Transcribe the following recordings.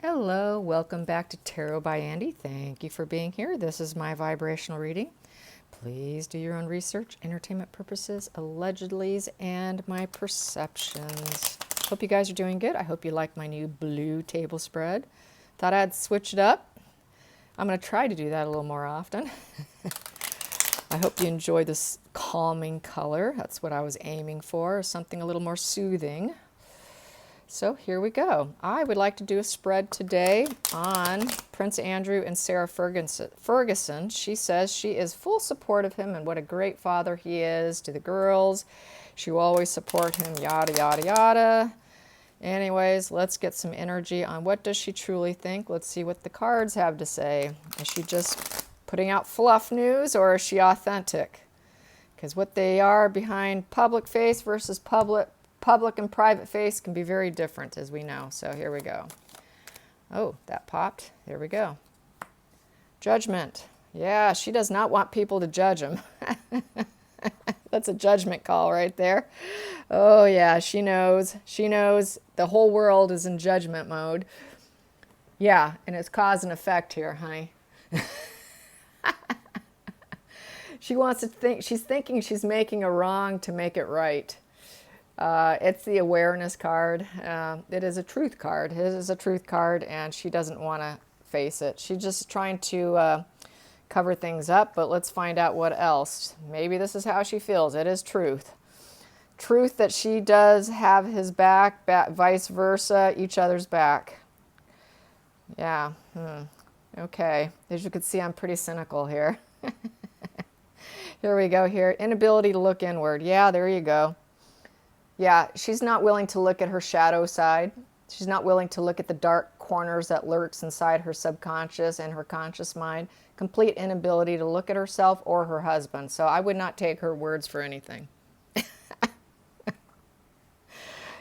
Hello, welcome back to Tarot by Andy. Thank you for being here. This is my vibrational reading. Please do your own research, entertainment purposes, allegedlys, and my perceptions. Hope you guys are doing good. I hope you like my new blue table spread. Thought I'd switch it up. I'm going to try to do that a little more often. I hope you enjoy this calming color. That's what I was aiming for, something a little more soothing. So here we go. I would like to do a spread today on Prince Andrew and Sarah Ferguson. She says she is full support of him and what a great father he is to the girls. She will always support him, yada, yada, yada. Anyways, let's get some energy on what does she truly think. Let's see what the cards have to say. Is she just putting out fluff news or is she authentic? Because what they are behind public face versus public and private face can be very different, as we know. So here we go. Oh, that popped. There we go. Judgment. Yeah, she does not want people to judge him. That's a judgment call right there. Oh, yeah, she knows. She knows the whole world is in judgment mode. Yeah, and it's cause and effect here, honey. She wants to think, she's thinking she's making a wrong to make it right. It's the awareness card. It is a truth card. It is a truth card, and she doesn't want to face it. She's just trying to cover things up, but let's find out what else. Maybe this is how she feels. It is truth. Truth that she does have his back, vice versa, each other's back. Yeah. Okay. As you can see, I'm pretty cynical here. Here we go here. Inability to look inward. Yeah, there you go. Yeah, she's not willing to look at her shadow side. She's not willing to look at the dark corners that lurks inside her subconscious and her conscious mind. Complete inability to look at herself or her husband. So I would not take her words for anything.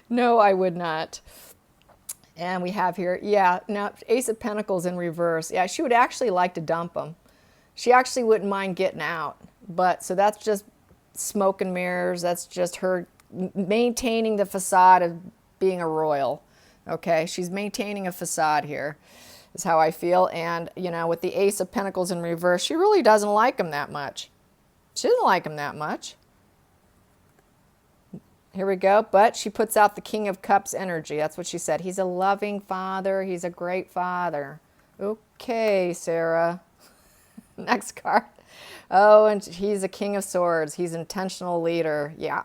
No, I would not. And we have here, yeah, now Ace of Pentacles in reverse. Yeah, she would actually like to dump him. She actually wouldn't mind getting out. But so that's just smoke and mirrors. That's just her maintaining the facade of being a royal. Okay, she's maintaining a facade here, is how I feel. And, you know, with the Ace of Pentacles in reverse, she really doesn't like him that much. She doesn't like him that much. Here we go. But she puts out the King of Cups energy. That's what she said. He's a loving father. He's a great father. Okay, Sarah. Next card. Oh, and he's a King of Swords. He's intentional leader. Yeah.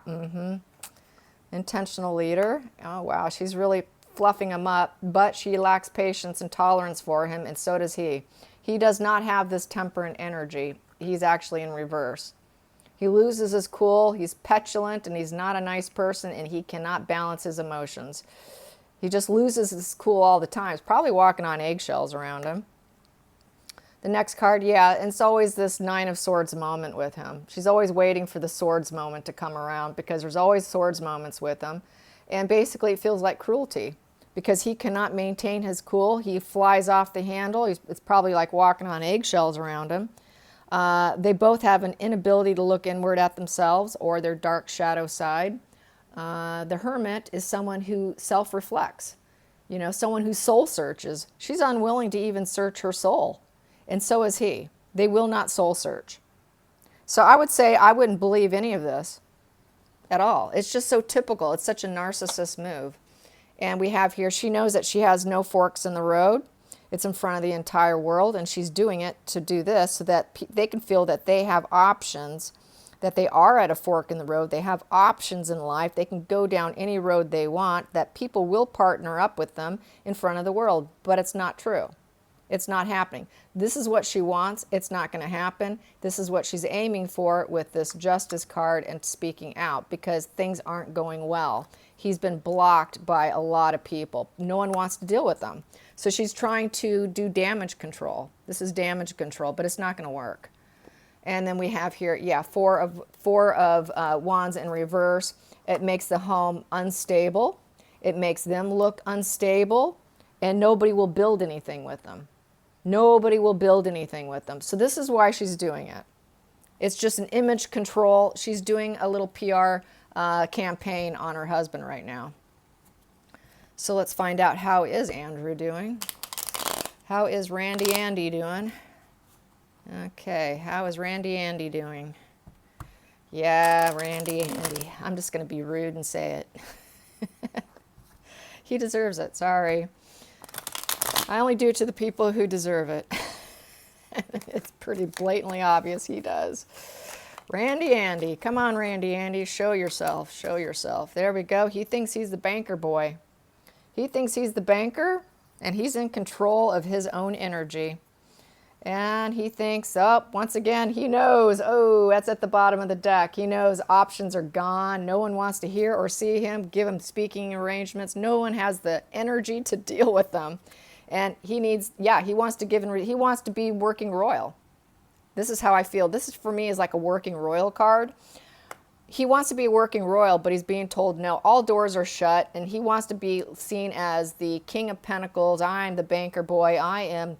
Intentional leader. Oh, wow. She's really fluffing him up, but she lacks patience and tolerance for him, and so does he. He does not have this temper and energy. He's actually in reverse. He loses his cool. He's petulant, and he's not a nice person, and he cannot balance his emotions. He just loses his cool all the time. He's probably walking on eggshells around him. The next card, yeah, and it's always this Nine of Swords moment with him. She's always waiting for the swords moment to come around because there's always swords moments with him. And basically it feels like cruelty because he cannot maintain his cool. He flies off the handle. It's probably like walking on eggshells around him. They both have an inability to look inward at themselves or their dark shadow side. The Hermit is someone who self-reflects, you know, someone who soul searches. She's unwilling to even search her soul. And so is he. They will not soul search. So I would say I wouldn't believe any of this at all. It's just so typical. It's such a narcissist move. And we have here, she knows that she has no forks in the road. It's in front of the entire world, and she's doing it to do this so that they can feel that they have options, that they are at a fork in the road. They have options in life. They can go down any road they want, that people will partner up with them in front of the world. But it's not true. It's not happening. This is what she wants. It's not going to happen. This is what she's aiming for with this Justice card and speaking out because things aren't going well. He's been blocked by a lot of people. No one wants to deal with them. So she's trying to do damage control. This is damage control, but it's not going to work. And then we have here, yeah, four of wands in reverse. It makes the home unstable. It makes them look unstable, and nobody will build anything with them. Nobody will build anything with them. So this is why she's doing it. It's just an image control. She's doing a little PR campaign on her husband right now. So let's find out, how is Andrew doing? How is Randy Andy doing? Okay, how is Randy Andy doing? Yeah, Randy Andy. I'm just going to be rude and say it. He deserves it. Sorry. I only do it to the people who deserve it. It's pretty blatantly obvious he does. Randy Andy. Come on, Randy Andy. Show yourself. Show yourself. There we go. He thinks he's the banker boy. He thinks he's the banker, and he's in control of his own energy. And he thinks, oh, once again, he knows, oh, that's at the bottom of the deck. He knows options are gone. No one wants to hear or see him, give him speaking arrangements. No one has the energy to deal with them. And he needs, yeah, he wants to give, he wants to be working royal. This is how I feel. This is, for me, is like a working royal card. He wants to be a working royal, but he's being told, no, all doors are shut. And he wants to be seen as the King of Pentacles. I'm the banker boy. I'm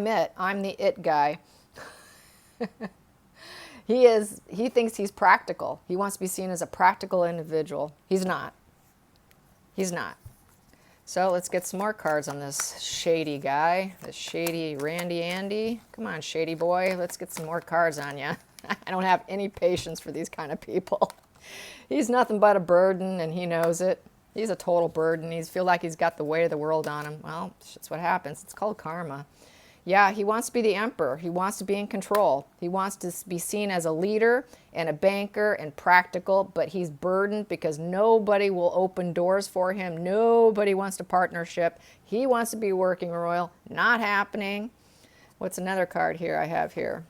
it. I'm the it guy. He thinks he's practical. He wants to be seen as a practical individual. He's not. He's not. So let's get some more cards on this shady guy, this shady Randy Andy. Come on, shady boy. Let's get some more cards on you. I don't have any patience for these kind of people. He's nothing but a burden, and he knows it. He's a total burden. He feels like he's got the weight of the world on him. Well, that's what happens. It's called karma. Yeah, he wants to be the emperor. He wants to be in control. He wants to be seen as a leader and a banker and practical, but he's burdened because nobody will open doors for him. Nobody wants to partnership. He wants to be working royal. Not happening. What's another card here I have here?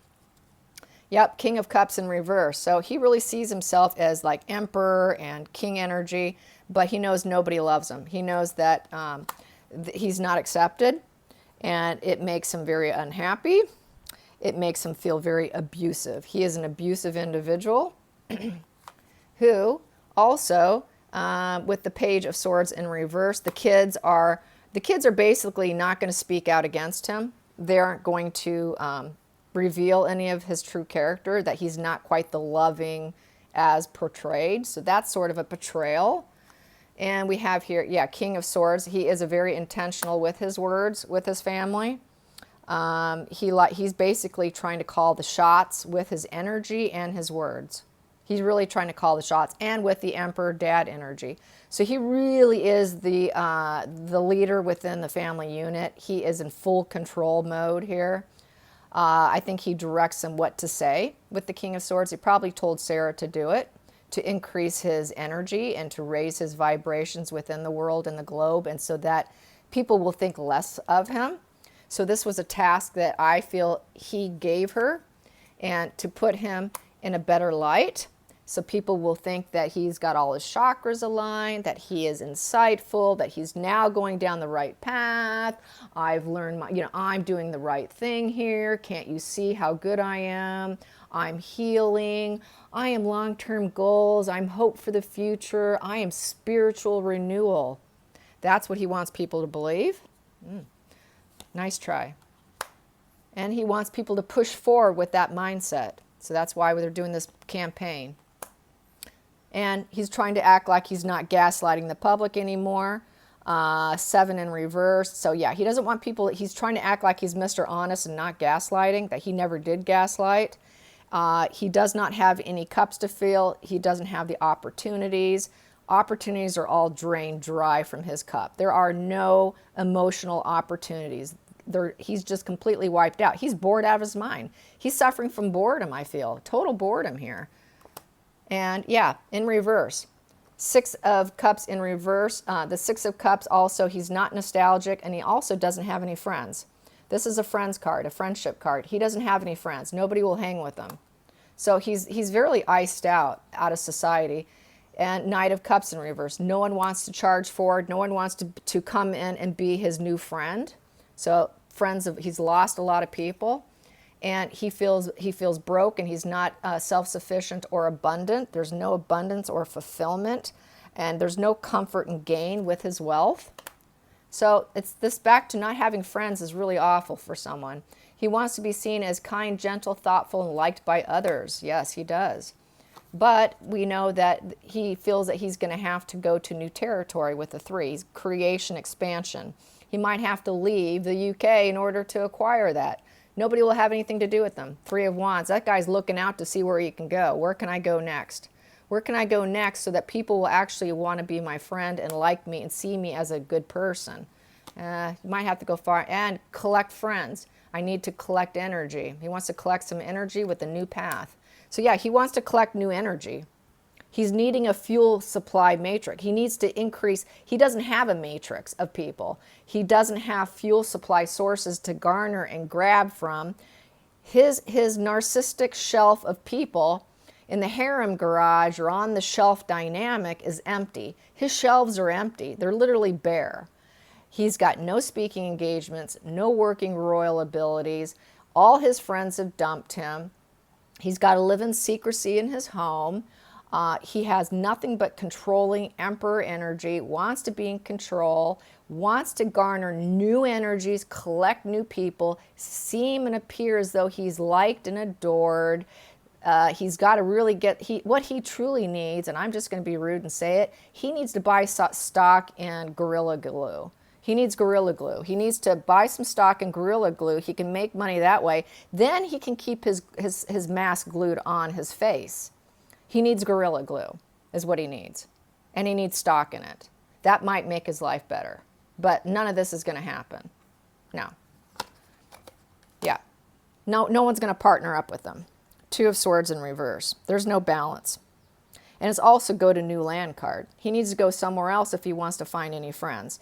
Yep, King of Cups in reverse. So he really sees himself as like emperor and king energy, but he knows nobody loves him. He knows that he's not accepted. And it makes him very unhappy. It makes him feel very abusive. He is an abusive individual who also, with the Page of Swords in reverse, the kids are basically not going to speak out against him. They aren't going to reveal any of his true character, that he's not quite the loving as portrayed. So that's sort of a betrayal. And we have here, yeah, King of Swords. He is a very intentional with his words, with his family. He's basically trying to call the shots with his energy and his words. He's really trying to call the shots, and with the Emperor Dad energy. So he really is the leader within the family unit. He is in full control mode here. I think he directs him what to say with the King of Swords. He probably told Sarah to do it, to increase his energy and to raise his vibrations within the world and the globe, and so that people will think less of him. So this was a task that I feel he gave her, and to put him in a better light, so people will think that he's got all his chakras aligned, that he is insightful, that he's now going down the right path. I've learned, I'm doing the right thing here. Can't you see how good I am? I'm healing. I am long-term goals. I'm hope for the future. I am spiritual renewal. That's what he wants people to believe. Nice try. And he wants people to push forward with that mindset. So that's why they're doing this campaign. And he's trying to act like he's not gaslighting the public anymore. 7 in reverse. So yeah, he doesn't want people, he's trying to act like he's Mr. Honest and not gaslighting, that he never did gaslight. He does not have any cups to fill. He doesn't have the opportunities. Opportunities are all drained dry from his cup. There are no emotional opportunities. He's just completely wiped out. He's bored out of his mind. He's suffering from boredom, I feel. Total boredom here. And yeah, in reverse. 6 of Cups in reverse. The 6 of Cups also, he's not nostalgic, and he also doesn't have any friends. This is a friends card, a friendship card. He doesn't have any friends. Nobody will hang with him. So he's very iced out of society. And Knight of Cups in reverse. No one wants to charge forward. No one wants to come in and be his new friend. So he's lost a lot of people. And he feels broke, and he's not self-sufficient or abundant. There's no abundance or fulfillment, and there's no comfort and gain with his wealth. So it's this back to not having friends is really awful for someone. He wants to be seen as kind, gentle, thoughtful, and liked by others. Yes, he does. But we know that he feels that he's going to have to go to new territory with the 3. He's creation, expansion. He might have to leave the UK in order to acquire that. Nobody will have anything to do with them. Three of Wands. That guy's looking out to see where he can go. Where can I go next? Where can I go next so that people will actually want to be my friend and like me and see me as a good person? You might have to go far and collect friends. I need to collect energy. He wants to collect some energy with a new path. So yeah, he wants to collect new energy. He's needing a fuel supply matrix. He needs to increase. He doesn't have a matrix of people. He doesn't have fuel supply sources to garner and grab from. His narcissistic shelf of people in the harem garage or on the shelf dynamic is empty. His shelves are empty. They're literally bare. He's got no speaking engagements, no working royal abilities. All his friends have dumped him. He's got to live in secrecy in his home. He has nothing but controlling emperor energy, wants to be in control, wants to garner new energies, collect new people, seem and appear as though he's liked and adored. He's got to really get what he truly needs, and I'm just going to be rude and say it, he needs to buy stock in Gorilla Glue. He needs Gorilla Glue. He needs to buy some stock in Gorilla Glue. He can make money that way. Then he can keep his mask glued on his face. He needs Gorilla Glue is what he needs. And he needs stock in it. That might make his life better. But none of this is going to happen. No. Yeah. No one's going to partner up with him. Two of Swords in reverse. There's no balance. And it's also go to new land card. He needs to go somewhere else if he wants to find any friends.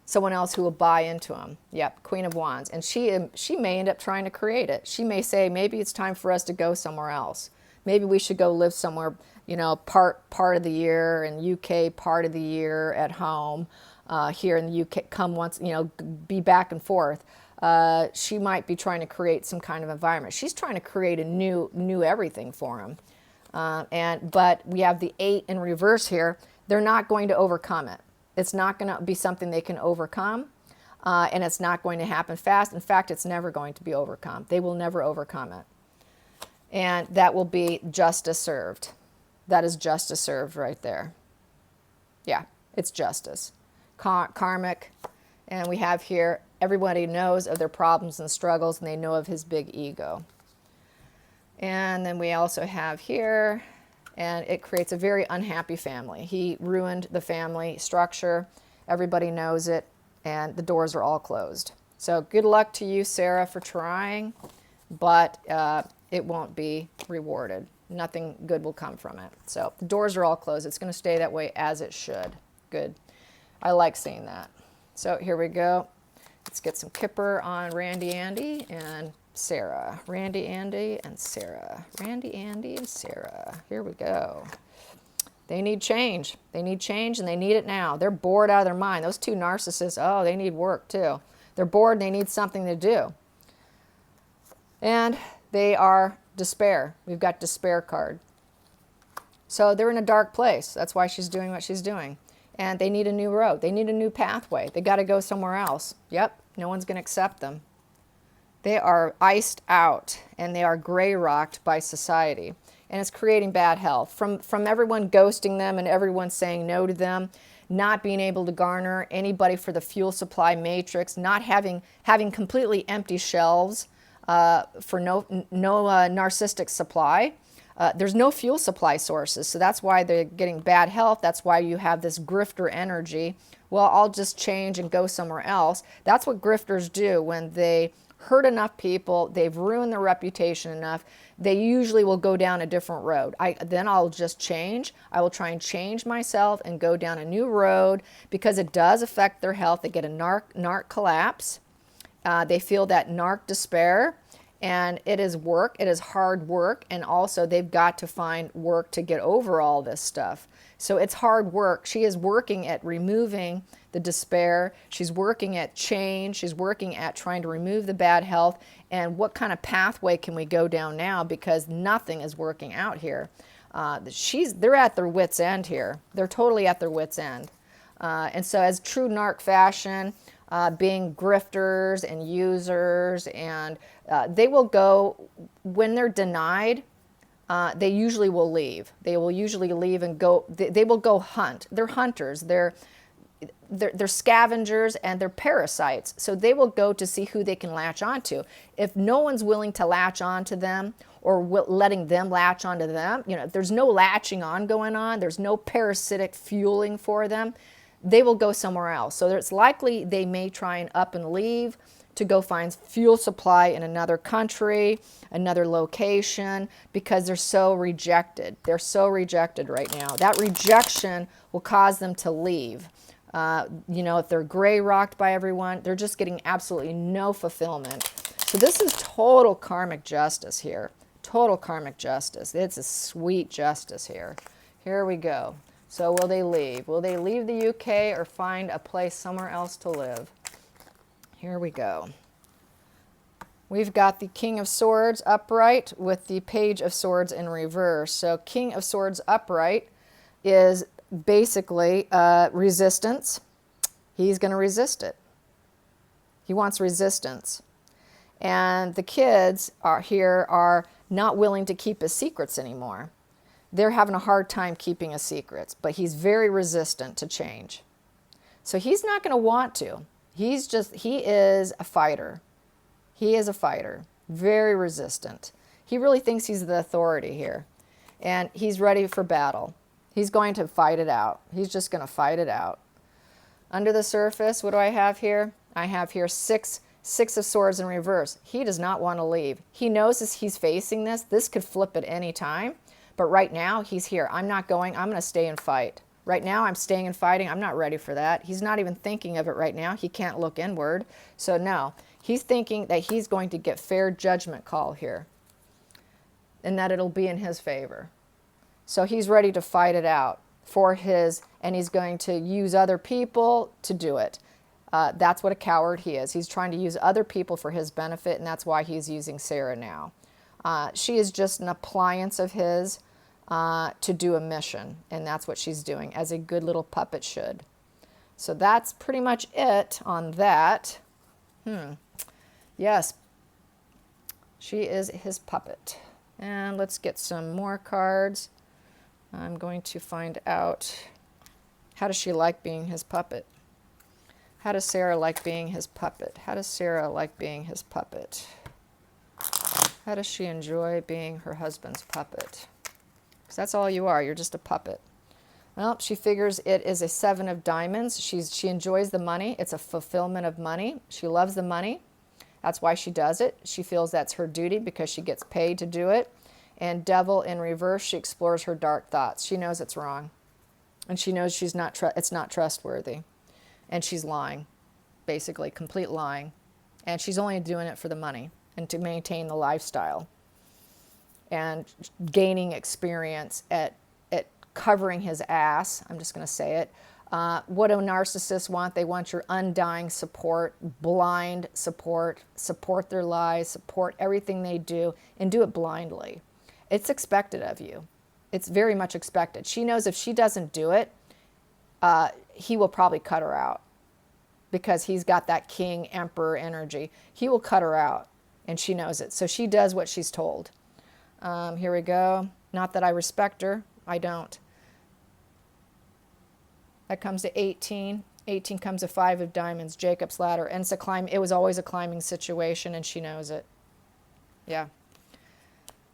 Someone else who will buy into him. Yep, Queen of Wands. And she may end up trying to create it. She may say, maybe it's time for us to go somewhere else. Maybe we should go live somewhere, part of the year in UK, part of the year at home. Here in the UK, come once, be back and forth. She might be trying to create some kind of environment. She's trying to create a new everything for him. But we have the 8 in reverse here. They're not going to overcome it. It's not going to be something they can overcome, and it's not going to happen fast. In fact, it's never going to be overcome. They will never overcome it. And that will be justice served. That is justice served right there. Yeah, it's justice. Karmic. And we have here, everybody knows of their problems and struggles, and they know of his big ego. And then we also have here, and it creates a very unhappy family. He ruined the family structure. Everybody knows it, and the doors are all closed. So good luck to you, Sarah, for trying, but it won't be rewarded. Nothing good will come from it. So the doors are all closed. It's going to stay that way as it should. Good. I like seeing that. So here we go. Let's get some Kipper on Randy Andy and Sarah. Randy Andy and Sarah. Randy Andy and Sarah. Here we go. They need change. They need change, and they need it now. They're bored out of their mind. Those two narcissists, oh, they need work too. They're bored and they need something to do. And they are despair. We've got despair card. So they're in a dark place. That's why she's doing what she's doing. And they need a new road. They need a new pathway. They got to go somewhere else. Yep, no one's going to accept them. They are iced out, and they are gray rocked by society. And it's creating bad health. From everyone ghosting them and everyone saying no to them, not being able to garner anybody for the fuel supply matrix, not having completely empty shelves, for no narcissistic supply. There's no fuel supply sources, so that's why they're getting bad health. That's why you have this grifter energy. Well, I'll just change and go somewhere else. That's what grifters do when they hurt enough people, they've ruined their reputation enough, they usually will go down a different road. Then I'll just change. I will try and change myself and go down a new road because it does affect their health. They get a narc collapse. They feel that narc despair, and it is work. It is hard work, and also they've got to find work to get over all this stuff. So it's hard work. She is working at removing the despair. She's working at change. She's working at trying to remove the bad health. And what kind of pathway can we go down now? Because nothing is working out here. They're at their wits' end here. They're totally at their wits' end. And so as true narc fashion, being grifters and users, and they will go, when they're denied, they usually will leave. They will usually leave and go, they will go hunt. They're hunters. they're scavengers and they're parasites. So they will go to see who they can latch onto. If no one's willing to latch onto them or letting them latch onto them, if there's no latching on going on, there's no parasitic fueling for them, they will go somewhere else. So it's likely they may try and up and leave to go find fuel supply in another country, another location, because they're so rejected. They're so rejected right now. That rejection will cause them to leave. If they're gray rocked by everyone, they're just getting absolutely no fulfillment. So this is total karmic justice here. Total karmic justice. It's a sweet justice here. Here we go. So will they leave? Will they leave the UK or find a place somewhere else to live? Here we go. We've got the King of Swords upright with the Page of Swords in reverse. So King of Swords upright is basically resistance. He's going to resist it. He wants resistance. And the kids are not willing to keep his secrets anymore. They're having a hard time keeping his secrets, but he's very resistant to change. So he's not going to want to. He is a fighter. He is a fighter, very resistant. He really thinks he's the authority here. And he's ready for battle. He's going to fight it out. He's just going to fight it out. Under the surface, what do I have here? I have here six of Swords in reverse. He does not want to leave. He knows as he's facing this could flip at any time. But right now, he's here. I'm not going. I'm going to stay and fight. Right now, I'm staying and fighting. I'm not ready for that. He's not even thinking of it right now. He can't look inward. So no, he's thinking that he's going to get fair judgment call here and that it'll be in his favor. So he's ready to fight it out and he's going to use other people to do it. That's what a coward he is. He's trying to use other people for his benefit, and that's why he's using Sarah now. She is just an appliance of his to do a mission, and that's what she's doing, as a good little puppet should. So that's pretty much it on that. Yes, she is his puppet. And let's get some more cards. I'm going to find out, how does she like being his puppet? How does Sarah like being his puppet? How does Sarah like being his puppet? How does she enjoy being her husband's puppet? Because that's all you are. You're just a puppet. Well, she figures it is a 7 of diamonds. She enjoys the money. It's a fulfillment of money. She loves the money. That's why she does it. She feels that's her duty because she gets paid to do it. And Devil in reverse, she explores her dark thoughts. She knows it's wrong. And she knows it's not trustworthy. And she's lying, basically, complete lying. And she's only doing it for the money and to maintain the lifestyle. And gaining experience at covering his ass. I'm just going to say it. What do narcissists want? They want your undying support, blind support their lies, support everything they do, and do it blindly. It's expected of you. It's very much expected. She knows if she doesn't do it, he will probably cut her out because he's got that king, emperor energy. He will cut her out, and she knows it. So she does what she's told. Here we go. Not that I respect her. I don't. That comes to 18. 18 comes to 5 of diamonds, Jacob's ladder. And it's a climb. It was always a climbing situation, and she knows it. Yeah.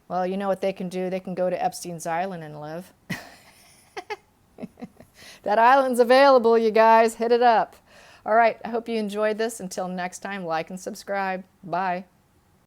Well, you know what they can do? They can go to Epstein's Island and live. That island's available, you guys. Hit it up. All right. I hope you enjoyed this. Until next time, like and subscribe. Bye.